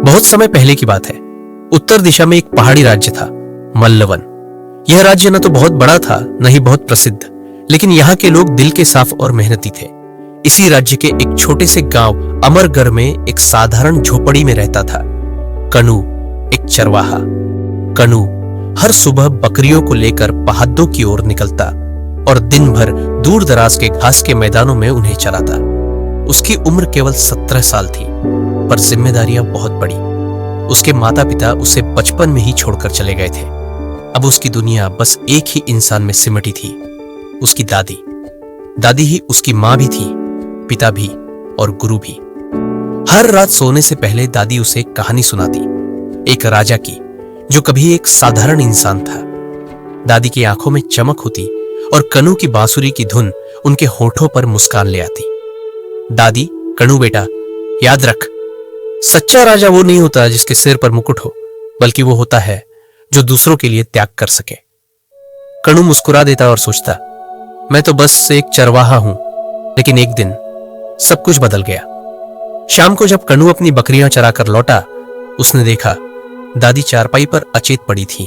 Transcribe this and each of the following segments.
बहुत समय पहले की बात है। उत्तर दिशा में एक पहाड़ी राज्य था, मल्लवन। यह राज्य न तो बहुत बड़ा था, न ही बहुत प्रसिद्ध, लेकिन यहाँ के लोग दिल के साफ और मेहनती थे। इसी राज्य के एक छोटे से गांव अमरगढ़ में एक साधारण झोपड़ी में रहता था कनू, एक चरवाहा। कनू हर सुबह बकरियों को लेकर पहाड़ों की ओर निकलता और दिन भर दूर दराज के घास के मैदानों में उन्हें चराता। उसकी उम्र केवल 17 साल थी, पर जिम्मेदारियां बहुत बड़ी। उसके माता पिता उसे बचपन में ही छोड़कर चले गए थे। अब उसकी दुनिया बस एक ही इंसान में सिमटी थी, उसकी दादी। दादी ही उसकी मां भी थी, पिता भी और गुरु भी। हर रात सोने से पहले दादी उसे कहानी सुनाती, एक राजा की जो कभी एक साधारण इंसान था। दादी की आंखों में चमक होती और कनू की बांसुरी की धुन उनके होठों पर मुस्कान ले आती। दादी, कनू बेटा, याद रख, सच्चा राजा वो नहीं होता जिसके सिर पर मुकुट हो, बल्कि वो होता है जो दूसरों के लिए त्याग कर सके। कनू मुस्कुरा देता और सोचता, मैं तो बस एक चरवाहा हूं। लेकिन एक दिन सब कुछ बदल गया। शाम को जब कनू अपनी बकरियां चराकर लौटा, उसने देखा दादी चारपाई पर अचेत पड़ी थी।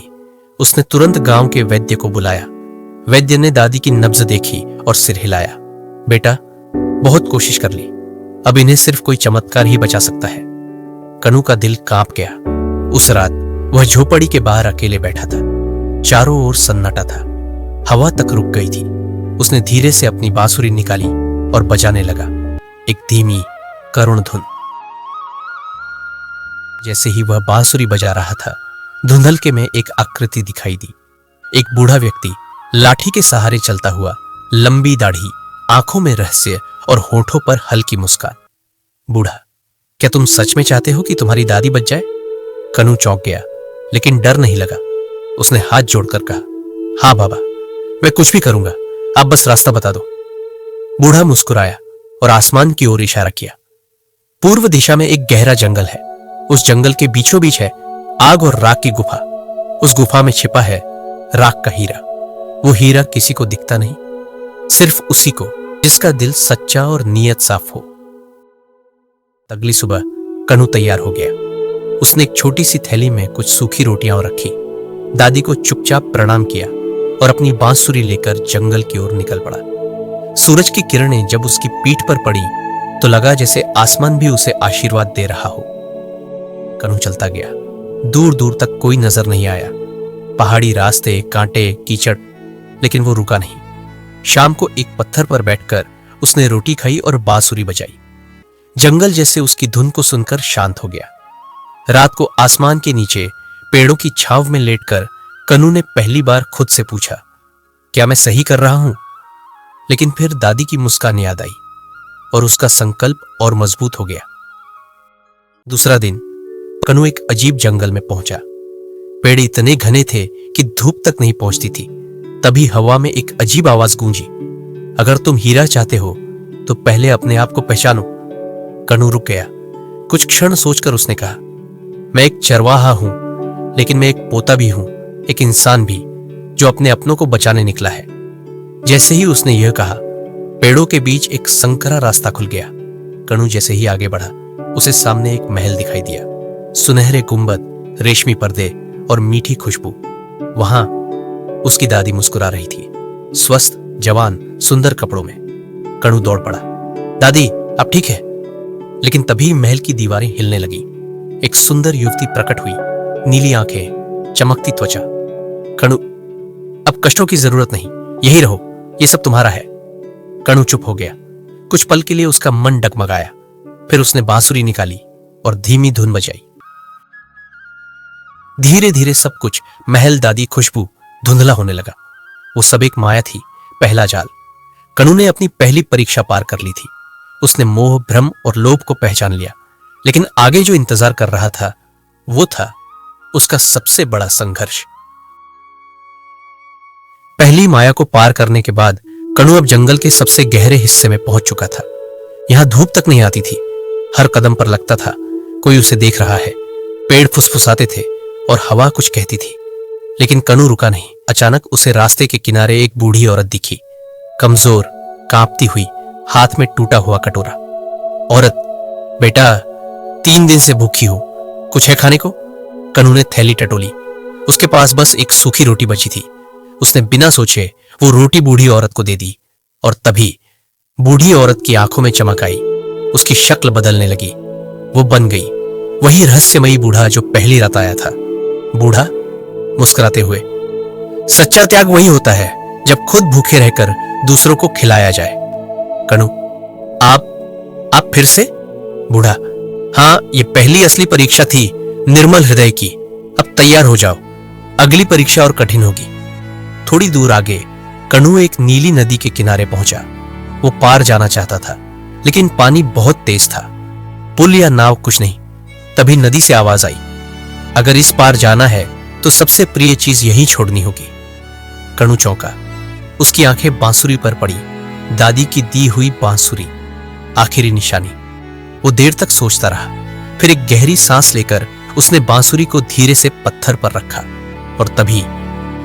उसने तुरंत गांव के वैद्य को बुलाया। वैद्य ने दादी की नब्ज देखी और सिर हिलाया। बेटा, बहुत कोशिश कर ली, अब इन्हें सिर्फ कोई चमत्कार ही बचा सकता है। कनू का दिल कांप गया। उस रात वह झोपड़ी के बाहर अकेले बैठा था। चारों ओर सन्नाटा था, हवा तक रुक गई थी। उसने धीरे से अपनी बांसुरी निकाली और बजाने लगा, एक धीमी करुण धुन। जैसे ही वह बांसुरी बजा रहा था, धुंधलके में एक आकृति दिखाई दी। एक बूढ़ा व्यक्ति लाठी के सहारे चलता हुआ, लंबी दाढ़ी, आंखों में रहस्य और होठों पर हल्की मुस्कान। बूढ़ा, क्या तुम सच में चाहते हो कि तुम्हारी दादी बच जाए? कनू चौंक गया, लेकिन डर नहीं लगा। उसने हाथ जोड़कर कहा, हाँ बाबा, मैं कुछ भी करूंगा, आप बस रास्ता बता दो। बूढ़ा मुस्कुराया और आसमान की ओर इशारा किया। पूर्व दिशा में एक गहरा जंगल है। उस जंगल के बीचों बीच है आग और राख की गुफा। उस गुफा में छिपा है राख का हीरा। वो हीरा किसी को दिखता नहीं, सिर्फ उसी को जिसका दिल सच्चा और नीयत साफ हो। अगली सुबह कनू तैयार हो गया। उसने एक छोटी सी थैली में कुछ सूखी रोटियां रखी, दादी को चुपचाप प्रणाम किया और अपनी बांसुरी लेकर जंगल की ओर निकल पड़ा। सूरज की किरणें जब उसकी पीठ पर पड़ी तो लगा जैसे आसमान भी उसे आशीर्वाद दे रहा हो। कनू चलता गया। दूर दूर तक कोई नजर नहीं आया। पहाड़ी रास्ते, कांटे, कीचड़, लेकिन वो रुका नहीं। शाम को एक पत्थर पर बैठकर उसने रोटी खाई और बांसुरी बजाई। जंगल जैसे उसकी धुन को सुनकर शांत हो गया। रात को आसमान के नीचे पेड़ों की छांव में लेटकर कनू ने पहली बार खुद से पूछा, क्या मैं सही कर रहा हूं? लेकिन फिर दादी की मुस्कान याद आई और उसका संकल्प और मजबूत हो गया। दूसरा दिन कनू एक अजीब जंगल में पहुंचा। पेड़ इतने घने थे कि धूप तक नहीं पहुंचती थी। तभी हवा में एक अजीब आवाज गूंजी, अगर तुम हीरा चाहते हो तो पहले अपने आप को पहचानो। कनू रुक गया। कुछ क्षण सोचकर उसने कहा, मैं एक चरवाहा हूं, लेकिन मैं एक पोता भी हूं, एक इंसान भी, जो अपने अपनों को बचाने निकला है। जैसे ही उसने यह कहा, पेड़ों के बीच एक संकरा रास्ता खुल गया। कनू जैसे ही आगे बढ़ा, उसे सामने एक महल दिखाई दिया। सुनहरे गुंबद, रेशमी पर्दे और मीठी खुशबू। वहां उसकी दादी मुस्कुरा रही थी, स्वस्थ, जवान, सुंदर कपड़ों में। कनू दौड़ पड़ा, दादी अब ठीक है? लेकिन तभी महल की दीवारें हिलने लगी। एक सुंदर युवती प्रकट हुई, नीली आंखें, चमकती त्वचा। कनू, अब कष्टों की जरूरत नहीं, यही रहो, ये सब तुम्हारा है। कनू चुप हो गया। कुछ पल के लिए उसका मन डगमगाया। फिर उसने बांसुरी निकाली और धीमी धुन बजाई। धीरे धीरे सब कुछ, महल, दादी, खुशबू, धुंधला होने लगा। वो सब एक माया थी, पहला जाल। कनू ने अपनी पहली परीक्षा पार कर ली थी। उसने मोह, भ्रम और लोभ को पहचान लिया। लेकिन आगे जो इंतजार कर रहा था, वो था उसका सबसे बड़ा संघर्ष। पहली माया को पार करने के बाद कनू अब जंगल के सबसे गहरे हिस्से में पहुंच चुका था। यहां धूप तक नहीं आती थी। हर कदम पर लगता था कोई उसे देख रहा है। पेड़ फुसफुसाते थे और हवा कुछ कहती थी, लेकिन कनू रुका नहीं। अचानक उसे रास्ते के किनारे एक बूढ़ी औरत दिखी, कमजोर, कांपती हुई, हाथ में टूटा हुआ कटोरा। औरत, बेटा 3 दिन से भूखी हूं, कुछ है खाने को? कनू ने थैली टटोली। उसके पास बस एक सूखी रोटी बची थी। उसने बिना सोचे वो रोटी बूढ़ी औरत को दे दी और तभी बूढ़ी औरत की आंखों में चमक आई। उसकी शक्ल बदलने लगी। वो बन गई वही रहस्यमयी बूढ़ा जो पहली रात आया था। बूढ़ा मुस्कुराते हुए, सच्चा त्याग वही होता है जब खुद भूखे रहकर दूसरों को खिलाया जाए। कनू, आप फिर से? बूढ़ा, हाँ, ये पहली असली परीक्षा थी निर्मल हृदय की। अब तैयार हो जाओ, अगली परीक्षा और कठिन होगी। थोड़ी दूर आगे कनू एक नीली नदी के किनारे पहुंचा। वो पार जाना चाहता था लेकिन पानी बहुत तेज था। पुल या नाव कुछ नहीं। तभी नदी से आवाज आई, अगर इस पार जाना है तो सबसे प्रिय चीज यहीं छोड़नी होगी। कनू चौंका। उसकी आंखें बांसुरी पर पड़ी। दादी की दी हुई बांसुरी, आखिरी निशानी। वो देर तक सोचता रहा। फिर एक गहरी सांस लेकर उसने बांसुरी को धीरे से पत्थर पर रखा और तभी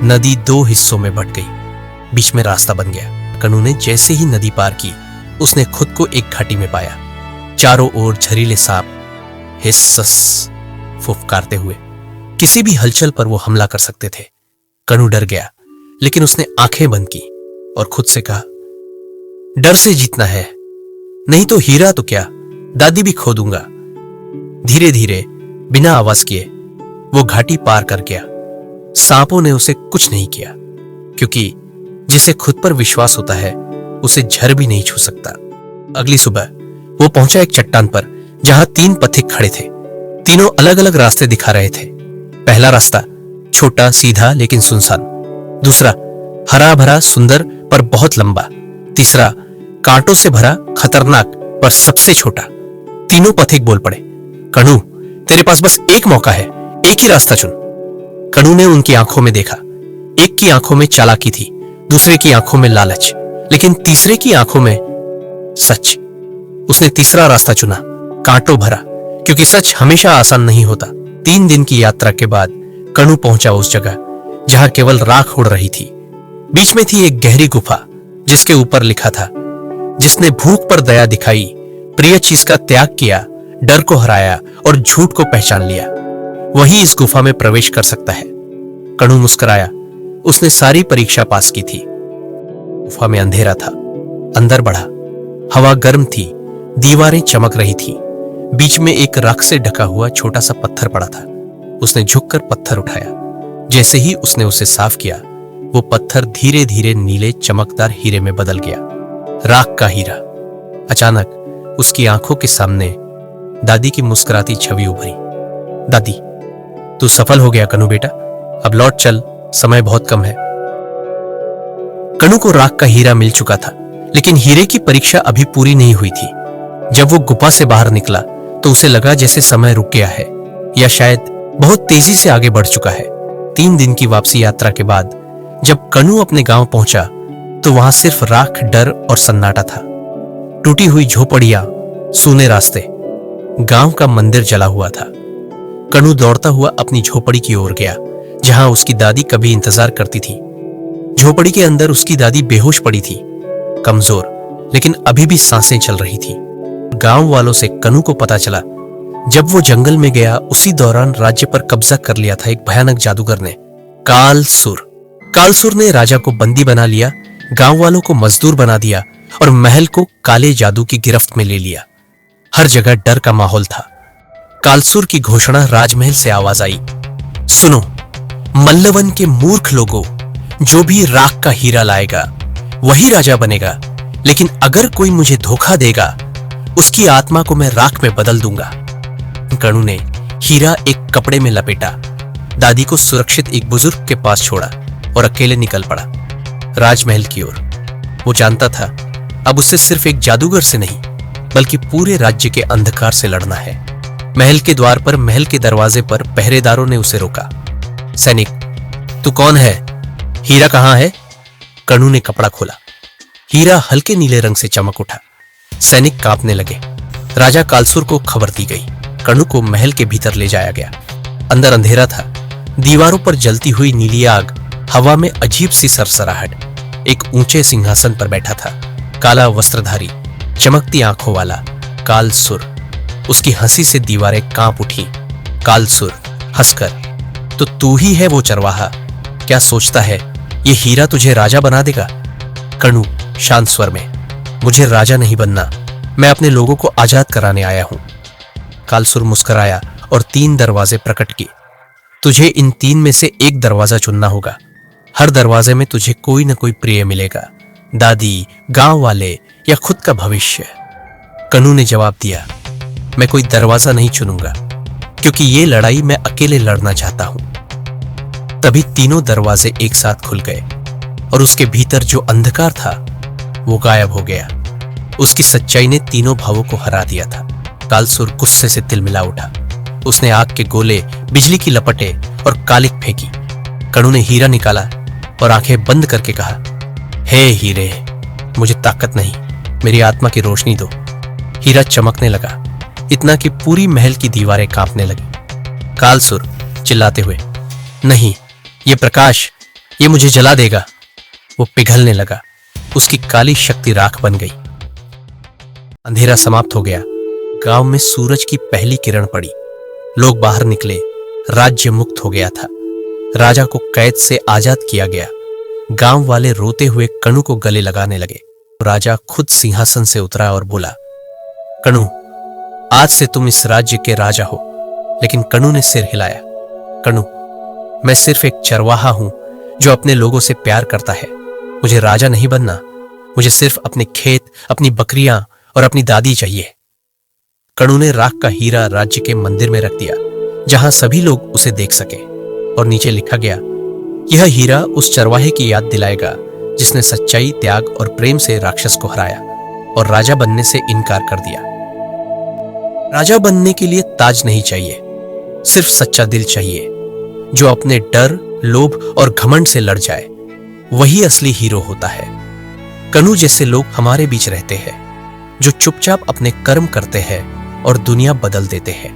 नदी दो हिस्सों में बंट गई। बीच में रास्ता बन गया। कनू ने जैसे ही नदी पार की उसने खुद को एक घाटी में पाया। चारों ओर झरीले सांप हिस्स फुफकारते हुए किसी भी हलचल पर वो हमला कर सकते थे। कनू डर गया लेकिन उसने आंखें बंद की और खुद से कहा, डर से जीतना है, नहीं तो हीरा तो क्या, दादी भी खो दूंगा। धीरे धीरे बिना आवाज किए वो घाटी पार कर गया। सांपों ने उसे कुछ नहीं किया क्योंकि जिसे खुद पर विश्वास होता है उसे झर भी नहीं छू सकता। अगली सुबह वो पहुंचा एक चट्टान पर जहां 3 पथिक खड़े थे। तीनों अलग अलग रास्ते दिखा रहे थे। पहला रास्ता छोटा सीधा लेकिन सुनसान। दूसरा हरा भरा सुंदर पर बहुत लंबा। तीसरा कांटों से भरा खतरनाक पर सबसे छोटा। तीनों पथिक बोल पड़े, कनू, तेरे पास बस एक मौका है, एक ही रास्ता चुन। कनू ने उनकी आंखों में देखा। एक की आंखों में चालाकी थी, दूसरे की आंखों में लालच, लेकिन तीसरे की आंखों में सच। उसने तीसरा रास्ता चुना, कांटों भरा, क्योंकि सच हमेशा आसान नहीं होता। 3 दिन की यात्रा के बाद कनू पहुंचा उस जगह जहां केवल राख उड़ रही थी। बीच में थी एक गहरी गुफा जिसके ऊपर लिखा था, जिसने भूख पर दया दिखाई, प्रिय चीज का त्याग किया, डर को हराया और झूठ को पहचान लिया, वही इस गुफा में प्रवेश कर सकता है। कनू मुस्कुराया। उसने सारी परीक्षा पास की थी। गुफा में अंधेरा था। अंदर बढ़ा। हवा गर्म थी, दीवारें चमक रही थी। बीच में एक राख से ढका हुआ छोटा सा पत्थर पड़ा था। उसने झुककर पत्थर उठाया। जैसे ही उसने उसे साफ किया वो पत्थर धीरे धीरे नीले चमकदार हीरे में बदल गया। राख का हीरा। अचानक उसकी आंखों के सामने दादी की मुस्कुराती छवि उभरी। दादी, तू सफल हो गया कनू बेटा, अब लौट चल, समय बहुत कम है। कनू को राख का हीरा मिल चुका था लेकिन हीरे की परीक्षा अभी पूरी नहीं हुई थी। जब वो गुफा से बाहर निकला तो उसे लगा जैसे समय रुक गया है या शायद बहुत तेजी से आगे बढ़ चुका है। 3 दिन की वापसी यात्रा के बाद जब कनू अपने गांव पहुंचा तो वहां सिर्फ राख, डर और सन्नाटा था। टूटी हुई झोपड़ियां, सूने रास्ते, गांव का मंदिर जला हुआ था। कनू दौड़ता हुआ अपनी झोपड़ी की ओर गया जहां उसकी दादी कभी इंतजार करती थी। झोपड़ी के अंदर उसकी दादी बेहोश पड़ी थी, कमजोर, लेकिन अभी भी सांसें चल रही थी। गांव वालों से कनू को पता चला जब वो जंगल में गया उसी दौरान राज्य पर कब्जा कर लिया था एक भयानक जादूगर ने, कालसुर। कालसुर ने राजा को बंदी बना लिया, गांव वालों को मजदूर बना दिया और महल को काले जादू की गिरफ्त में ले लिया। हर जगह डर का माहौल था। कालसुर की घोषणा राजमहल से आवाज आई, सुनो मल्लवन के मूर्ख लोगों, जो भी राख का हीरा लाएगा वही राजा बनेगा, लेकिन अगर कोई मुझे धोखा देगा उसकी आत्मा को मैं राख में बदल दूंगा। कनू ने हीरा एक कपड़े में लपेटा, दादी को सुरक्षित एक बुजुर्ग के पास छोड़ा और अकेले निकल पड़ा राजमहल की ओर। वो जानता था अब उसे सिर्फ एक जादूगर से नहीं बल्कि पूरे राज्य के अंधकार से लड़ना है। महल के द्वार पर, महल के दरवाजे पर पहरेदारों ने उसे रोका। सैनिक, तू कौन है? हीरा कहां है? कनू ने कपड़ा खोला। हीरा हल्के नीले रंग से चमक उठा। सैनिक कांपने लगे। राजा कालसुर को खबर दी गई। कनू को महल के भीतर ले जाया गया। अंदर अंधेरा था। दीवारों पर जलती हुई नीली आग, हवा में अजीब सी सरसराहट। एक ऊंचे सिंहासन पर बैठा था, काला वस्त्रधारी, चमकती आंखों वाला कालसुर। उसकी हंसी से दीवारें कांप उठी। कालसुर हंसकर, तो तू ही है वो चरवाहा? क्या सोचता है ये हीरा तुझे राजा बना देगा? कणु शांत स्वर में, मुझे राजा नहीं बनना, मैं अपने लोगों को आजाद कराने आया हूं। कालसुर मुस्कुराया और 3 दरवाजे प्रकट किए। तुझे इन 3 में से एक दरवाजा चुनना होगा। हर दरवाजे में तुझे कोई ना कोई प्रिय मिलेगा, दादी, गांव वाले या खुद का भविष्य। कणु ने जवाब दिया, मैं कोई दरवाजा नहीं चुनूंगा, क्योंकि ये लड़ाई मैं अकेले लड़ना चाहता हूं। तभी तीनों दरवाजे एक साथ खुल गए और उसके भीतर जो अंधकार था वो गायब हो गया। उसकी सच्चाई ने तीनों भावों को हरा दिया था। कालसुर गुस्से से तिलमिला उठा। उसने आग के गोले, बिजली की लपटें और कालिक फेंकी। कणु ने हीरा निकाला और आंखें बंद करके कहा, हे हीरे, मुझे ताकत नहीं, मेरी आत्मा की रोशनी दो। हीरा चमकने लगा, इतना कि पूरी महल की दीवारें कांपने लगी। कालसुर चिल्लाते हुए, नहीं, ये प्रकाश, ये मुझे जला देगा। वो पिघलने लगा, उसकी काली शक्ति राख बन गई। अंधेरा समाप्त हो गया। गांव में सूरज की पहली किरण पड़ी। लोग बाहर निकले। राज्य मुक्त हो गया था। राजा को कैद से आजाद किया गया। गांव वाले रोते हुए कणु को गले लगाने लगे। राजा खुद सिंहासन से उतरा और बोला, कणु, आज से तुम इस राज्य के राजा हो। लेकिन कणु ने सिर हिलाया। कणु, मैं सिर्फ एक चरवाहा हूं जो अपने लोगों से प्यार करता है। मुझे राजा नहीं बनना, मुझे सिर्फ अपने खेत, अपनी बकरियां और अपनी दादी चाहिए। कणु ने राख का हीरा राज्य के मंदिर में रख दिया, जहां सभी लोग उसे देख सके। और नीचे लिखा गया, यह हीरा उस चरवाहे की याद दिलाएगा जिसने सच्चाई, त्याग और प्रेम से राक्षस को हराया और राजा बनने से इनकार कर दिया। राजा बनने के लिए ताज नहीं चाहिए, सिर्फ सच्चा दिल चाहिए जो अपने डर, लोभ और घमंड से लड़ जाए। वही असली हीरो होता है। कणु जैसे लोग हमारे बीच रहते हैं, जो चुपचाप अपने कर्म करते हैं और दुनिया बदल देते हैं।